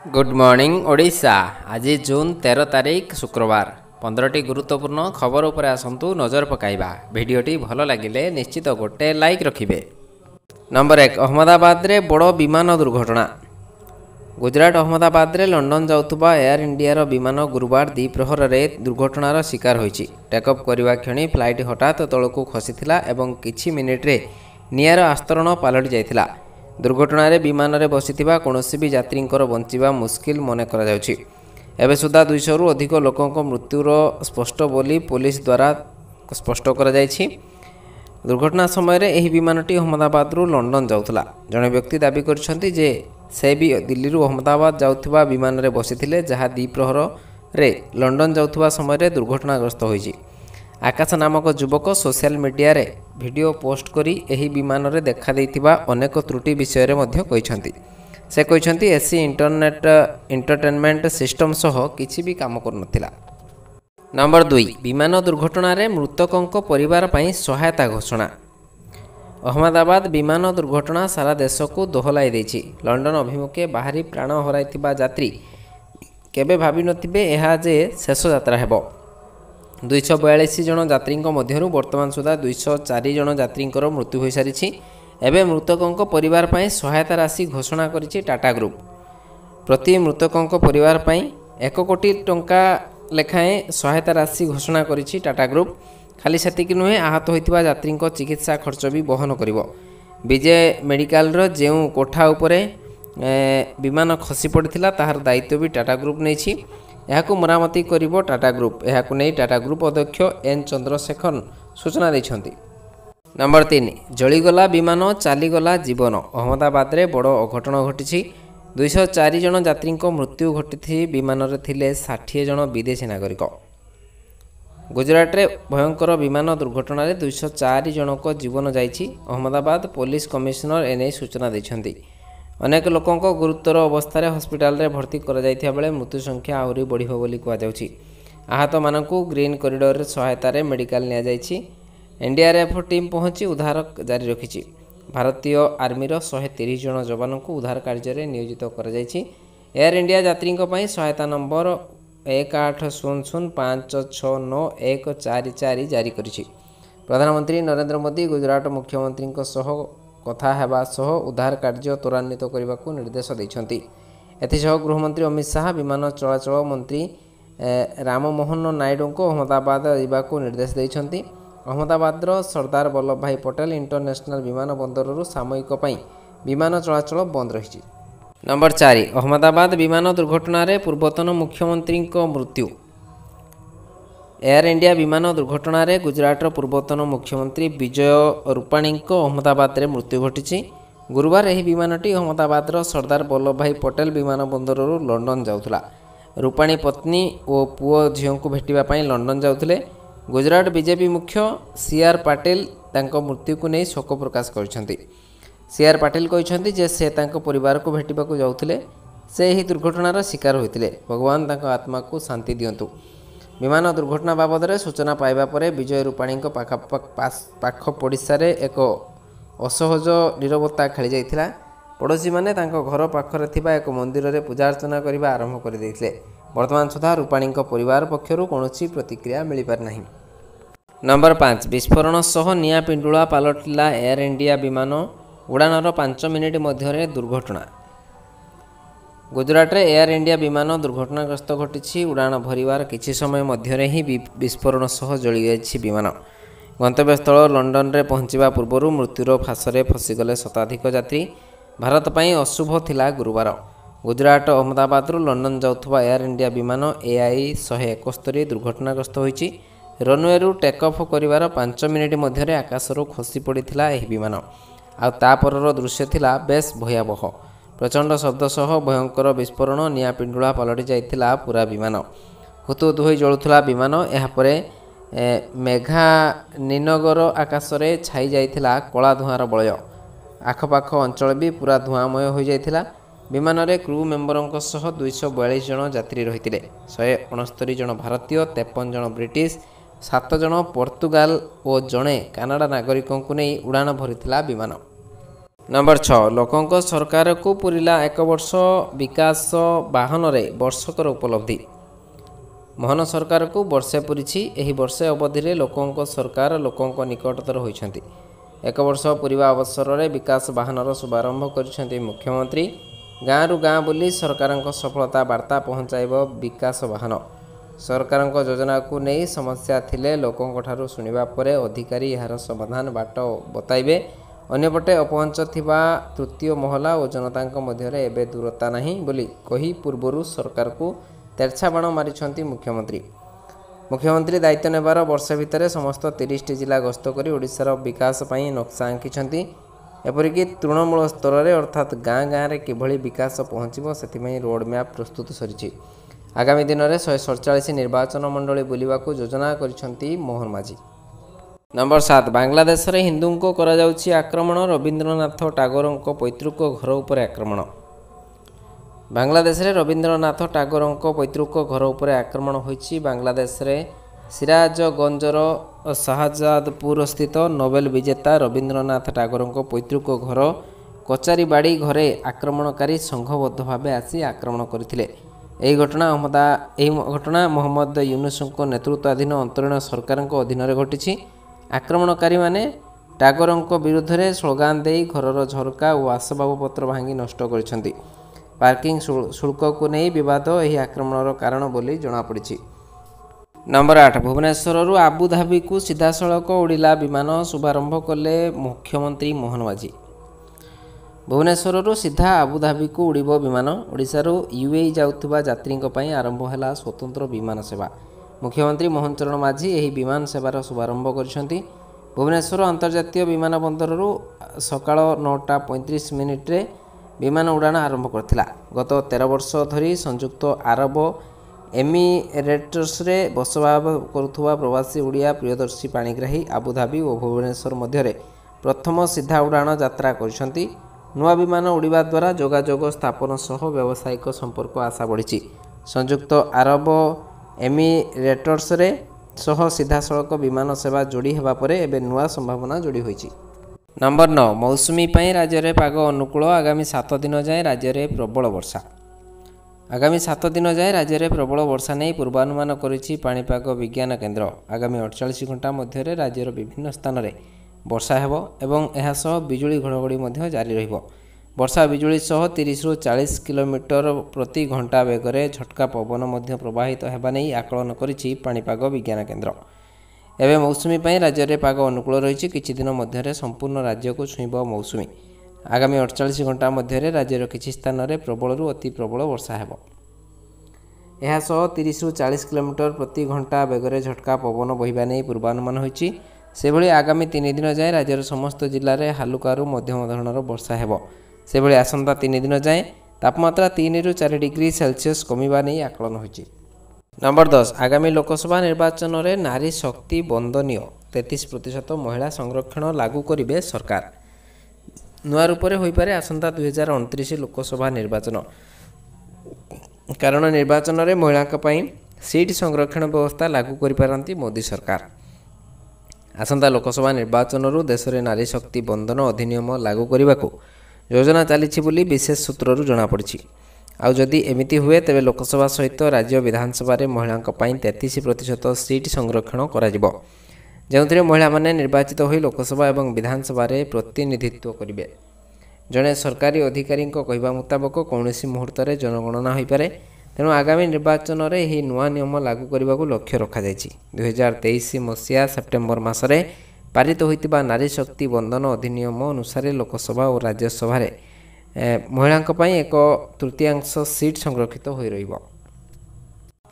Good morning Odisha. आज जून 13 तारिख शुक्रवार 15टी गुरुत्वपूर्ण खबर उपर आसतु नजर पकाइबा। भिडियोटी भल लगिले निश्चित गोटे लाइक रखिबे। नंबर 1 अहमदाबाद रे बड़ विमान दुर्घटना। गुजरात अहमदाबाद रे लंडन जाउथबा एयर इंडिया विमान गुरुवार द्विप्रहर रे दुर्घटनार शिकार होइछि। टेकअप करबा क्षणी फ्लाइट हठात तळकु खसिथिला एवं किछि मिनिट रे नियार आस्तरण पालटि जाइथिला। दुर्घटना रे विमान रे बसिथिबा कोनोसी भी यात्रींकर बंचिबा मुश्किल मने करा जाउछि। एबे सुधा 200 रु अधिक लोकंक मृत्युर स्पष्ट बोली पुलिस द्वारा स्पष्ट करा जाइछि। दुर्घटना समय रे एही विमानटी अहमदाबाद रु लंडन जाउथला। जणे व्यक्ति दाबी करछन्ति जे से भी दिल्ली रु अहमदाबाद जाउथबा विमान रे बसिथिले, जहा द्विप्रहर रे लंडन जाउथबा समय रे दुर्घटनाग्रस्त होइछि। आकाश नामक युवक सोशल मीडिया रे वीडियो पोस्ट करी एही विमान रे देखा देइथिबा अनेक त्रुटि विषय रे मध्य कहिसंती। से कहिसंती एसी इंटरनेट एंटरटेनमेंट सिस्टम सह किछि भी काम कर नथिला। नंबर 2 विमान दुर्घटना रे मृतकंक परिवार पई सहायता घोषणा। अहमदाबाद विमान दुर्घटना सारा देश को दोहलाई देछि। लंडन अभिमुखे बाहरी प्राण हराइथिबा यात्री केबे भाबी नथिबे एहा जे शेष यात्रा हेबो। 242 जन यात्री मध्यरु वर्तमान सुधा 204 जन यात्री मृत्यु हो सारी। एवं मृतकों परिवार पई सहायता राशि घोषणा करिछि टाटा ग्रुप। प्रति मृतकों परिवार पई 1 कोटी टंका लेखाएं सहायता राशि घोषणा करिछि टाटा ग्रुप। खाली सेतिक नुहे, आहत होइतिबा यात्री चिकित्सा खर्च भी बहन करिवो। विजय मेडिकल रो जेउ कोठा उपरे विमान खसी पड़िथिला ताहार दायित्व भी टाटा ग्रुप नेछि। यहाकु मरामती करिवो टाटा ग्रुप। यहाकु नै टाटा ग्रुप अध्यक्ष एन चंद्रशेखर सूचना दैछन्ति। नंबर 3 जळीगला विमान चालीगला जीवन। अहमदाबाद रे बड़ अघटन घटिछि। 204 जन यात्री मृत्यु घटिथि विमान रे थिले 60 जन विदेशी नागरिक। गुजरात रे भयंकर विमान दुर्घटना रे 204 जनक जीवन जाइछि। अहमदाबाद पुलिस कमिशनर एने सूचना दैछन्ति। अनेक लोकों को गुरुतर अवस्था हस्पिटाल रे भर्ती करा जाइथिया बेले मृत्यु संख्या आहुरी बढ़िबो बोली कुआ जाउछि। आहत मानकु ग्रीन कॉरिडोर रे सहायता रे मेडिकल निया जाइछि। एनडीआरएफ टीम पहुंची उद्धार जारी रखिछि। भारतीय आर्मी रो 130 जन जवान को उद्धार कार्य रे नियोजित करा जाइछि। एयर इंडिया यात्री पई सहायता नंबर 1800569144 जारी करिछि। प्रधानमंत्री नरेंद्र मोदी गुजरात मुख्यमंत्री सह कथा हेबा सह उद्धार कार्य त्वरान्वित करने को निर्देश देइछन्ति। एथिसह गृहमंत्री अमित शाह विमान चलाचल मंत्री राममोहन नायडू को अहमदाबाद जावाक निर्देश देइछन्ति। अहमदाबाद सरदार वल्लभ भाई पटेल इंटरनेशनल विमान बंदर सामयिक पई विमान चलाचल बंद रही। नंबर 4 अहमदाबाद विमान दुर्घटना रे पूर्वतन मुख्यमंत्री मृत्यु। एयर इंडिया विमान दुर्घटना रे गुजरात पूर्वतन मुख्यमंत्री विजय रूपाणी अहमदाबाद रे मृत्यु घटी। गुरुवार यह विमानटी अहमदाबाद सरदार वल्लभ भाई पटेल विमान बंदर लंडन जाउथला। रूपाणी पत्नी और पुओ झील को भेटापी लंडन जाउथले। गुजरात बीजेपी मुख्य सीआर पाटिल तांको मृत्यु को नहीं शोक प्रकाश करछन्ति। सीआर पाटिल कहते जे से तांको परिवार को भेटिबाकू जाउथले। से यही दुर्घटनार शिकार होइतिले। भगवान तांको आत्मा को शांति दियंतु। विमान दुर्घटना बाबद में सूचना पाइबा परे विजय रूपाणी पाख पड़िशा रे एक असहज नीरवता खेली जाइथिला। पड़ोशी माने तांको घर पाखरे थिबा एक मंदिर रे पूजा अर्चना करबा आरंभ कर दैथिले। वर्तमान सुधा रूपाणी परिवार पक्षरु कोनोसी प्रतिक्रिया मिली पार नाही। नंबर 5 विस्फोरण सह निया पिंडुळा पालटिला एयर इंडिया विमान। उड़ानर 5 मिनिट मध्य दुर्घटना। गुजरात रे एयर इंडिया विमान दुर्घटनाग्रस्त घटी। उड़ान भरिवार किछि समय मध्य ही विस्फोरण सह जली जाइछि विमान। गंतव्य स्थल लंडन रे पहुंचवा पूर्व मृत्युर फासरे फसीगले शताधिक यात्री। भारत पई अशुभ थिला गुरुवार। गुजरात अहमदाबाद लंडन जाउथबा एयर इंडिया विमान AI 171 दुर्घटनाग्रस्त होइछि। रनवे रु टेक ऑफ करिवार 5 मिनिट मध्य आकाशरू खसी पड़िथिला एही विमान। आ तापरर दृश्य थिला बेस भयावह। प्रचंड शब्द सह भयंकर विस्फोरण निया पिंडुळा पलटि जाइथिला पूरा विमान। हुतुहुतु होई जळुथला विमान। एहापरे मेघानीनगर आकाश रे छाई जाइथिला कला धुआर बलय। आखपाख अंचल भी पूरा धुआमय हो जाइथिला। विमान रे क्रू मेंबरंक सह 242 जन यात्री रहिथिले। 169 जन भारतीय, 53 जन ब्रिटिश, 7 जन पोर्तुगाल और जड़े कानाडा नागरिकों को नहीं उड़ान भरिथिला विमान। नंबर 6 लोकंक सरकार को पूरिला 1 वर्ष विकास बाहन वर्षकर उपलब्धि। मोहन सरकार को वर्षे पूरी एही वर्षे अवधि लोकंक सरकार लोकंक निकटतर होइछंती। 1 वर्ष पूर्वा अवसर में विकास बाहनर शुभारंभ कर मुख्यमंत्री। गाँव रु गाँ बुली सरकार सफलता वार्ता पहुँचाइब विकास बाहन। सरकार योजना को नहीं समस्या थिले लोकंक ठारू सुनिबा परे अधिकारी यार समाधान बाट बताइबे। अन्यपटे अपहंच थिबा तृतीय महला और जनता मध्य एवं दूरता नहीं बोली कही पूर्वर सरकार को तेरछा बाण मारिछंती मुख्यमंत्री। मुख्यमंत्री दायित्व नेबार वर्ष भितर समस्त 30 जिला गस्त कर ओडिशार विकास पई नक्शा आंकिछंती। एपरिक तृणमूल स्तर में अर्थात गाँ गाँव में किभली विकास पहुँचब से रोड मैप प्रस्तुत सरी। आगामी दिन में 147 निर्वाचन मंडली बुलवा योजना करिछंती मोहन माझी। नंबर 7 बांग्लादेश रे हिंदू को करा जाउछि आक्रमण। रवींद्रनाथ टागोर पैतृक घर उपर आक्रमण। बांग्लादेश रे रवींद्रनाथ टागोर पैतृक घर उपर आक्रमण होइछि। बांग्लादेश रे सिराजगंजर शाहजादपुर स्थित नोबेल विजेता रवींद्रनाथ टागोर पैतृक घर कचारीबाड़ी घरे आक्रमणकारी संघबद्ध भाव आसी आक्रमण करथिले। यही घटना मोहम्मद यूनुस नेतृत्वाधीन अंतरीण सरकार अधीन घटी। आक्रमणकारी माने टागोर विरुद्ध में स्लोगान दे घरर झरका और आसबाबपत्र भांगी नष्ट कर पार्किंग शुल्क को नहीं विवाद यही आक्रमणर कारण बोली जमापड़ी। नंबर 8 भुवनेश्वर आबुधाबी को सीधासलख उड़िला विमान शुभारंभ कले मुख्यमंत्री मोहन माझी। भुवनेश्वर सीधा आबुधाबी को उड़िब विमान। ओडिशारू यूएई जाउथुबा यात्री आरंभ है स्वतंत्र विमान सेवा। मुख्यमंत्री मोहन चरण माझी यही विमान सेवार शुभारंभ करिसेंती। भुवनेश्वर अंतर्जातीय विमान बंदर सकाळ 9:35 विमान उड़ाण आरंभ करथिला। गत 13 वर्ष धरी संयुक्त आरब एमिरेट्स रे बसबास करुथुबा प्रवासी उड़िया प्रियदर्शी पाणिग्राही आबुधाबी और भुवनेश्वर मध्य प्रथम सीधा उड़ाण यात्रा करिसेंती। नुआ विमान उड़िबा द्वारा जोगाजोग स्थापन सह व्यावसायिक संपर्क आशा बढ़ी। संयुक्त आरब एमिरेट्स रे सह सीधासलख विमान सेवा जोड़ी हेबा परे एबे नुआ संभावना जोड़ी होईची। नंबर 9 मौसुमी पई राज्य में पाग अनुकूल। आगामी 7 दिन जाए राज्य में प्रबल वर्षा। आगामी 7 दिन जाए राज्य में प्रबल वर्षा नहीं पूर्वानुमान करिछि पाणीपाग विज्ञान केन्द्र। आगामी 48 घंटा मध्य राज्यर विभिन्न स्थान में वर्षा हेबो एवं एहा सह बिजुली घड़घड़ी मध्य जारी रहिबो। वर्षा बिजुली सह 30 ରୁ 40 किलोमीटर प्रति घंटा बेगर झटका पवन मध्य प्रवाहित हेबा नहीं आकलन करिछि पाणीपाग विज्ञान केन्द्र। एवं मौसुमी पई राज्य में पाग अनुकूल रही। किछि दिन मध्य संपूर्ण राज्य को छुईब मौसुमी। आगामी 48 घंटा मध्य राज्यर किछि स्थान में प्रबल रु अति प्रबल वर्षा हेबो। एहा सह 30 ରୁ 40 किलोमीटर प्रति घंटा बेगर झटका पवन बहिबा नहीं पूर्वानुमान होइछि। सेभଳି आगामी 3 दिन जाए राज्यर समस्त जिले में हालुकारु मध्यम धरणर वर्षा हेबो। सेभଳି आसंता 3 दिन जाए तापमात्रा 3 ରୁ 4 डिग्री सेल्सियस कमिबा नहीं आकलन होइछि। नंबर 10 आगामी लोकसभा निर्वाचन में नारी शक्ति बंदनीय 33% महिला संरक्षण लागू करिवे सरकार। नुआ रूप से होइपारे आसंता 2029 लोकसभा निर्वाचन। कारण निर्वाचन में महिला सीट संरक्षण व्यवस्था लागू करिपारंती मोदी सरकार। आसंता लोकसभा निर्वाचन देश में नारी शक्ति बंधन अधिनियम लागू करने को योजना चली विशेष सूत्रु जमापड़ी। आदि एमती हुए तेज लोकसभा सहित राज्य विधानसभा महिला 33% सीट संरक्षण कर महिला माने निर्वाचित हो लोकसभा और विधानसभा प्रतिनिधित्व करेंगे। जड़े सरकारी अधिकारी कहवा मुताबक कौन मुहूर्त में जनगणना हो पारे। तेणु आगामी निर्वाचन में यह नुआ नियम लागू करने को लक्ष्य रखा 2023 मसीहा सेप्टेम्बर मासरे पारित होता नारी शक्ति बंधन अधिनियम अनुसार लोकसभा और राज्यसभा महिला एक तृतीयांश सीट संरक्षित हो रही।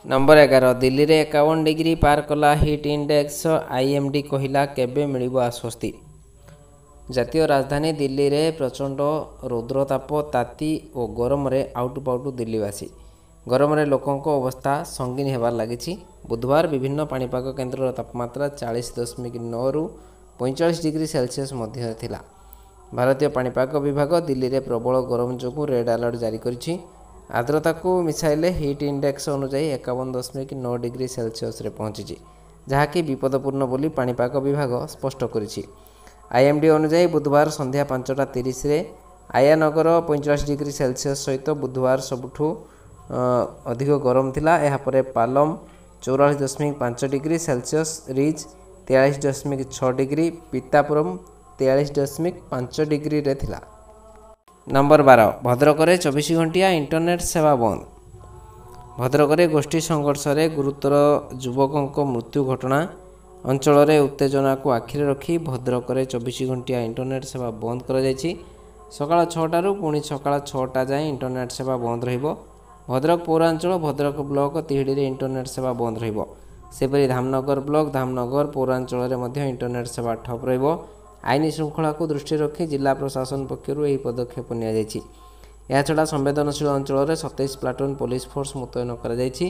नंबर 11 दिल्ली रे 51 डिग्री पार कला हिट इंडेक्स। आईएमडी कहला केबे मिलिबो आश्वस्ति। जातीय राजधानी दिल्ली रे प्रचंड रौद्रताप ताती और गरम रे आउटुपाउटु दिल्लीवासी। गरम रे लोकों अवस्था संगीन होबार लगी। बुधवार विभिन्न पाणीपाग केन्द्र तापमात्रा 40.9 ରୁ 45 डिग्री सेल्सियस मध्य थिला। भारतीय पाणीपाग विभाग दिल्ली रे प्रबल गरम जोगु रेड अलर्ट जारी करिछि। आर्द्रता को मिसाइले हिट इंडेक्स अनुसार 51.9 डिग्री सेल्सियस रे पहुंची, जहाँकि विपदपूर्ण बोली पाणीपाग विभाग स्पष्ट करिछि। IMD ଅନୁଯାୟୀ ବୁଧବାର ସନ୍ଧ୍ୟା 5:30 ଆୟାନଗର 45 ଡିଗ୍ରୀ ସେଲସିୟସ୍ ସହିତ ବୁଧବାର ସବୁଠୁ ଅଧିକ ଗରମ ଥିଲା। ଏହାପରେ Palam 44.5 degree Celsius, Ridge 43.6 degree, Pitampura 43.5 ଡିଗ୍ରୀରେ ଥିଲା। ନମ୍ବର 12 ଭଦ୍ରକରେ 24 ଘଣ୍ଟିଆ ଇଣ୍ଟରନେଟ୍ ସେବା ବନ୍ଦ। ଭଦ୍ରକରେ ଗୋଷ୍ଠୀ ସଂଘର୍ଷରେ ଗୁରୁତର ଯୁବକଙ୍କ ମୃତ୍ୟୁ ଘଟଣା ଅଞ୍ଚଳରେ ଉତ୍ତେଜନାକୁ ଆଖିରେ ରଖି ଭଦ୍ରକରେ 24 ଘଣ୍ଟିଆ ଇଣ୍ଟରନେଟ୍ ସେବା ବନ୍ଦ କରାଯାଇଛି। ସକାଳ 6ଟାରୁ ପୁଣି ସକାଳ 6ଟା ଯାଏଁ ଇଣ୍ଟରନେଟ୍ ସେବା ବନ୍ଦ ରହିବ। ଭଦ୍ରକ ପୌରାଞ୍ଚଳ, ଭଦ୍ରକ ବ୍ଲକ, ତିହିଡ଼ିରେ ଇଣ୍ଟରନେଟ୍ ସେବା ବନ୍ଦ ରହିବ। ସେପରି ଧାମନଗର ବ୍ଲକ, ଧାମନଗର ପୌରାଞ୍ଚଳରେ ମଧ୍ୟ ଇଣ୍ଟରନେଟ୍ ସେବା ଠପ୍ ରହିବ। ଆଇନ ଶୃଙ୍ଖଳାକୁ ଦୃଷ୍ଟିରେ ରଖି ଜିଲ୍ଲା ପ୍ରଶାସନ ପକ୍ଷରୁ ଏହି ପଦକ୍ଷେପ ନିଆଯାଇଛି। ଏହାଛଡ଼ା ସମ୍ବେଦନଶୀଳ ଅଞ୍ଚଳରେ 27 ପ୍ଲାଟୁନ୍ ପୋଲିସ ଫୋର୍ସ ମୁତୟନ କରାଯାଇଛି।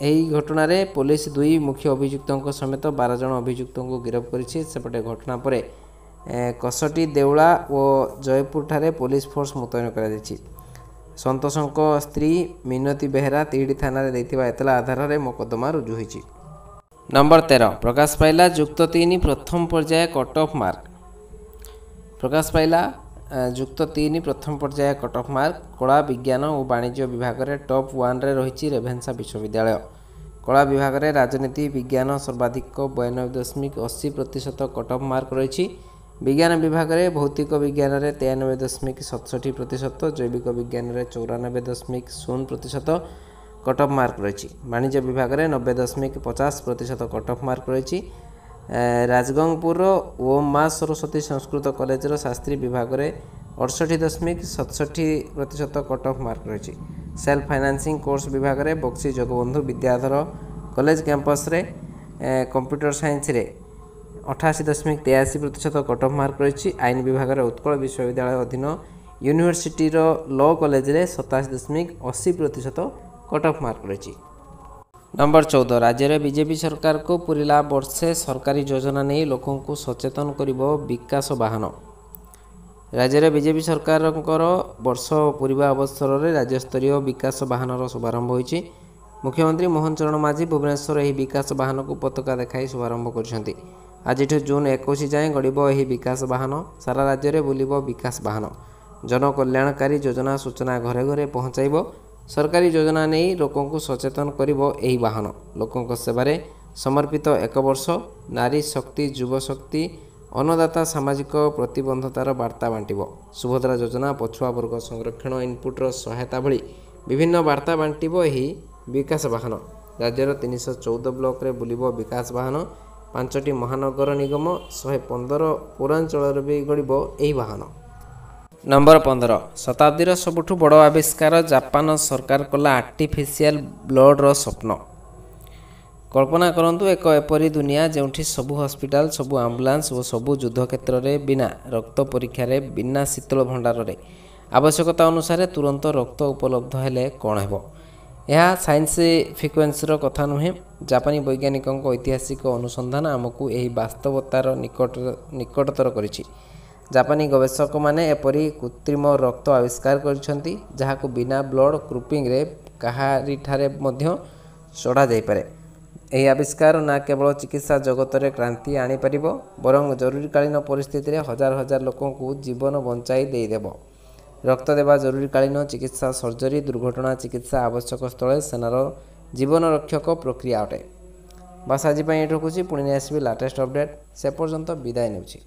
ଏହି ଘଟଣାରେ ପୋଲିସ 2 ମୁଖ୍ୟ ଅଭିଯୁକ୍ତଙ୍କ ସମେତ 12 ଜଣ ଅଭିଯୁକ୍ତଙ୍କୁ ଗିରଫ କରିଛି। ସେପଟେ ଘଟଣା ପରେ କଷଟି, ଦେଉଳା ଓ ଜୟପୁରଠାରେ ପୋଲିସ ଫୋର୍ସ ମୁତୟନ କରାଯାଇଛି। ସନ୍ତୋଷଙ୍କ ସ୍ତ୍ରୀ ମିନତୀ ବେହେରା ତିହିଡ଼ି ଥାନାରେ ଦେଇଥିବା ଏତଲା ଆଧାରରେ ମୋକଦ୍ଦମା ରୁଜୁ ହୋଇଛି। ନମ୍ବର 13 ପ୍ରକାଶ ପାଇଲା ଯୁକ୍ତ 3 ପ୍ରଥମ ପର୍ଯ୍ୟାୟ କଟ୍ ଅଫ୍ ମାର୍କ। ପ୍ରକାଶ ପାଇଲା ଯୁକ୍ତ 3 ପ୍ରଥମ ପର୍ଯ୍ୟାୟ କଟ୍ ଅଫ୍ ମାର୍କ। କଳା, ବିଜ୍ଞାନ ଓ ବାଣିଜ୍ୟ ବିଭାଗରେ ଟପ୍ 1ରେ ରହିଛି ରେଭେନ୍ସା ବିଶ୍ୱବିଦ୍ୟାଳୟ। କଳା ବିଭାଗରେ ରାଜନୀତି ବିଜ୍ଞାନ ସର୍ବାଧିକ 92.80% କଟ୍ ଅଫ୍ ମାର୍କ ରହିଛି। ବିଜ୍ଞାନ ବିଭାଗରେ ଭୌତିକ ବିଜ୍ଞାନରେ 93.67%, ଜୈବିକ ବିଜ୍ଞାନରେ 94.0% କଟ୍ ଅଫ୍ ମାର୍କ ରହିଛି। ବାଣିଜ୍ୟ ବିଭାଗରେ 90.50% କଟ୍ ଅଫ୍ ମାର୍କ ରହିଛି। ରାଜଗଙ୍ଗପୁରର ଓମ୍ ମା ସରସ୍ୱତୀ ସଂସ୍କୃତ କଲେଜର ଶାସ୍ତ୍ରୀ ବିଭାଗରେ 68.67% କଟ୍ ଅଫ୍ ମାର୍କ ରହିଛି। ସେଲ୍ଫ ଫାଇନାନ୍ସିଂ କୋର୍ସ ବିଭାଗରେ ବକ୍ସି ଜଗବନ୍ଧୁ ବିଦ୍ୟାଧର କଲେଜ କ୍ୟାମ୍ପସରେ କମ୍ପ୍ୟୁଟର ସାଇନ୍ସରେ 88.83% କଟ୍ ଅଫ୍ ମାର୍କ ରହିଛି। ଆଇନ ବିଭାଗରେ ଉତ୍କଳ ବିଶ୍ୱବିଦ୍ୟାଳୟ ଅଧୀନ ୟୁନିଭର୍ସିଟିର ଲ କଲେଜରେ 27.80% କଟ୍ ଅଫ୍ ମାର୍କ ରହିଛି। ନମ୍ବର 14 ରାଜ୍ୟରେ ବିଜେପି ସରକାରକୁ ପୁରିଲା ବର୍ଷେ, ସରକାରୀ ଯୋଜନା ନେଇ ଲୋକଙ୍କୁ ସଚେତନ କରିବ ବିକାଶ ବାହନ। ରାଜ୍ୟରେ ବିଜେପି ସରକାରଙ୍କର ବର୍ଷ ପୁରିବା ଅବସରରେ ରାଜ୍ୟସ୍ତରୀୟ ବିକାଶ ବାହନର ଶୁଭାରମ୍ଭ ହୋଇଛି। ମୁଖ୍ୟମନ୍ତ୍ରୀ ମୋହନ ଚରଣ ମାଝୀ ଭୁବନେଶ୍ୱର ଏହି ବିକାଶ ବାହନକୁ ପତାକା ଦେଖାଇ ଶୁଭାରମ୍ଭ କରିଛନ୍ତି। ଆଜିଠୁ ଜୁନ୍ 21 ଯାଏଁ ଗଡ଼ିବ ଏହି ବିକାଶ ବାହନ। ସାରା ରାଜ୍ୟରେ ବୁଲିବ ବିକାଶ ବାହନ। ଜନକଲ୍ୟାଣକାରୀ ଯୋଜନା ସୂଚନା ଘରେ ଘରେ ପହଞ୍ଚାଇବ। ସରକାରୀ ଯୋଜନା ନେଇ ଲୋକଙ୍କୁ ସଚେତନ କରିବ ଏହି ବାହନ। ଲୋକଙ୍କ ସେବାରେ ସମର୍ପିତ 1 ବର୍ଷ। ନାରୀ ଶକ୍ତି, ଯୁବ ଶକ୍ତି, ଅନ୍ନଦାତା, ସାମାଜିକ ପ୍ରତିବଦ୍ଧତାର ବାର୍ତ୍ତା ବାଣ୍ଟିବ। ସୁଭଦ୍ରା ଯୋଜନା, ପଛୁଆ ବର୍ଗ ସଂରକ୍ଷଣ, ଇନପୁଟର ସହାୟତା ଭଳି ବିଭିନ୍ନ ବାର୍ତ୍ତା ବାଣ୍ଟିବ ଏହି ବିକାଶ ବାହନ। ରାଜ୍ୟର 314 ବ୍ଲକରେ ବୁଲିବ ବିକାଶ ବାହନ। 5ଟି ମହାନଗର ନିଗମ, 115 ପୌରାଞ୍ଚଳରେ ବି ଗଡ଼ିବ ଏହି ବାହନ। ନମ୍ବର 15 ଶତାବ୍ଦୀର ସବୁଠୁ ବଡ଼ ଆବିଷ୍କାର, ଜାପାନ ସରକାର କଲା ଆର୍ଟିଫିସିଆଲ ବ୍ଲଡର ସ୍ୱପ୍ନ। କଳ୍ପନା କରନ୍ତୁ ଏକ ଏପରି ଦୁନିଆ ଯେଉଁଠି ସବୁ ହସ୍ପିଟାଲ, ସବୁ ଆମ୍ବୁଲାନ୍ସ ଓ ସବୁ ଯୁଦ୍ଧକ୍ଷେତ୍ରରେ ବିନା ରକ୍ତ ପରୀକ୍ଷାରେ, ବିନା ଶୀତଳ ଭଣ୍ଡାରରେ ଆବଶ୍ୟକତା ଅନୁସାରେ ତୁରନ୍ତ ରକ୍ତ ଉପଲବ୍ଧ ହେଲେ କ'ଣ ହେବ? ଏହା ସାଇନ୍ସ ଫିକ୍ସନ୍ର କଥା ନୁହେଁ। ଜାପାନୀ ବୈଜ୍ଞାନିକଙ୍କ ଐତିହାସିକ ଅନୁସନ୍ଧାନ ଆମକୁ ଏହି ବାସ୍ତବତାର ନିକଟତର କରିଛି। ଜାପାନୀ ଗବେଷକମାନେ ଏପରି କୃତ୍ରିମ ରକ୍ତ ଆବିଷ୍କାର କରିଛନ୍ତି ଯାହାକୁ ବିନା ବ୍ଲଡ଼ ଗ୍ରୁପିଂରେ କାହାରିଠାରେ ମଧ୍ୟ ଚଢ଼ା ଯାଇପାରେ। ଏହି ଆବିଷ୍କାର ନା କେବଳ ଚିକିତ୍ସା ଜଗତରେ କ୍ରାନ୍ତି ଆଣିପାରିବ, ବରଂ ଜରୁରୀକାଳୀନ ପରିସ୍ଥିତିରେ ହଜାର ହଜାର ଲୋକଙ୍କୁ ଜୀବନ ବଞ୍ଚାଇ ଦେଇଦେବ। ରକ୍ତ ଦେବା ଜରୁରୀକାଳୀନ ଚିକିତ୍ସା, ସର୍ଜରୀ, ଦୁର୍ଘଟଣା ଚିକିତ୍ସା, ଆବଶ୍ୟକ ସ୍ଥଳେ ସେନାର ଜୀବନରକ୍ଷକ ପ୍ରକ୍ରିୟା ଅଟେ। ବାସ୍ ଆଜି ପାଇଁ ଏଠି ରଖୁଛି। ପୁଣି ନେଇ ଆସିବି ଲାଟେଷ୍ଟ ଅପଡ଼େଟ୍। ସେ ପର୍ଯ୍ୟନ୍ତ ବିଦାୟ ନେଉଛି।